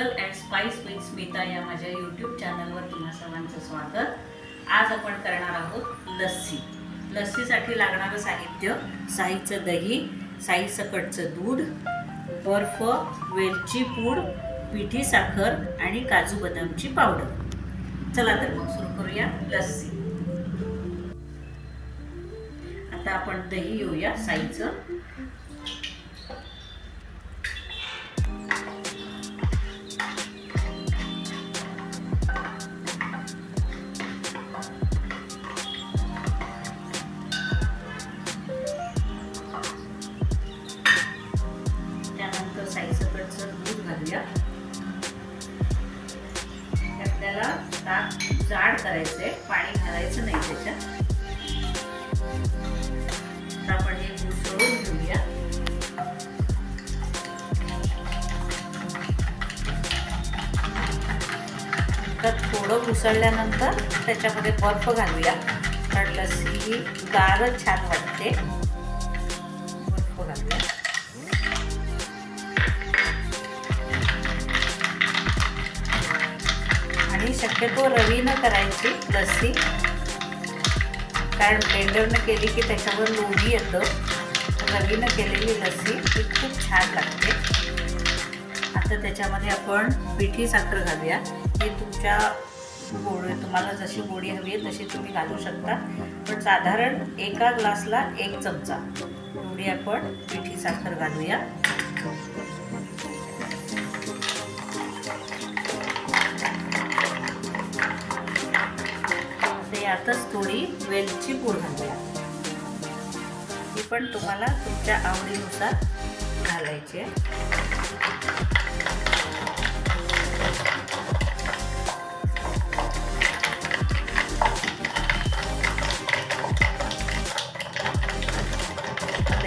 Sparkle and spice with Smita या माझ्या YouTube चॅनलवर तुम्हा सर्वांचं स्वागत। आज आपण करणार आहोत लस्सी। लस्सीसाठी लागणारं साहित्य: साईचं दही, साईसकटचं दूध, बर्फ, वेलची पूड, पिठी साखर आणि काजू बदामची पावडर। चला तर मग सुरू करूया लस्सी। आता आपण दही घेऊया साईचं। त्यानंतर साईसकटचं दूध घालूया। आपल्याला ताक जाड करायचंय, पाणी घालायचं नाही त्याच्यात। आपण हे मिसळून घेऊया। तर थोडं मिसळल्यानंतर त्याच्यामध्ये बर्फ घालूया, कारण लस्सी ही गारच छान वाटते। बर्फ घालूया आणि शक्यतो रवीनं करायची लस्सी, कारण ब्लेंडरनं केली की त्याच्यावर लोणी येतं। रवीनं केलेली लस्सी ही खूप छान लागते। आता त्याच्यामध्ये आपण पिठी साखर घालूया। ही तुमच्या तुम्हाला जशी गोडी हवी आहे तशी तुम्ही घालू शकता, पण साधारण एका ग्लासला 1 चमचा एवढी आपण पिठी साखर घालूया। यातच थोडी वेलची पूड घालूया। ही पण तुम्हाला तुमच्या आवडीनुसार घालायची आहे।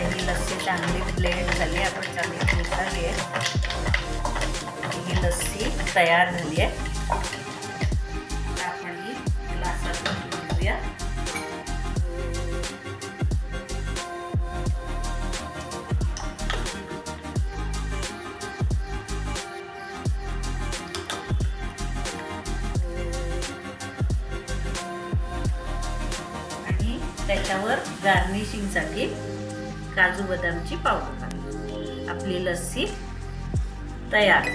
ही लस्सी चांगली ब्लेंड झाली, आपण चांगली मिसळली आहे। ही लस्सी तयार झाली आहे। आपण ही ग्लासात घेऊया। आणि त्याच्यावर गार्निशिंगसाठी काजू बदामची पावडर घालू। आपली लस्सी तयार।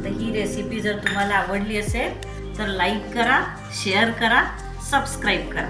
तर ही रेसिपी जर तुम्हाला आवडली असेल तर लाईक करा, शेअर करा, सबस्क्राईब करा।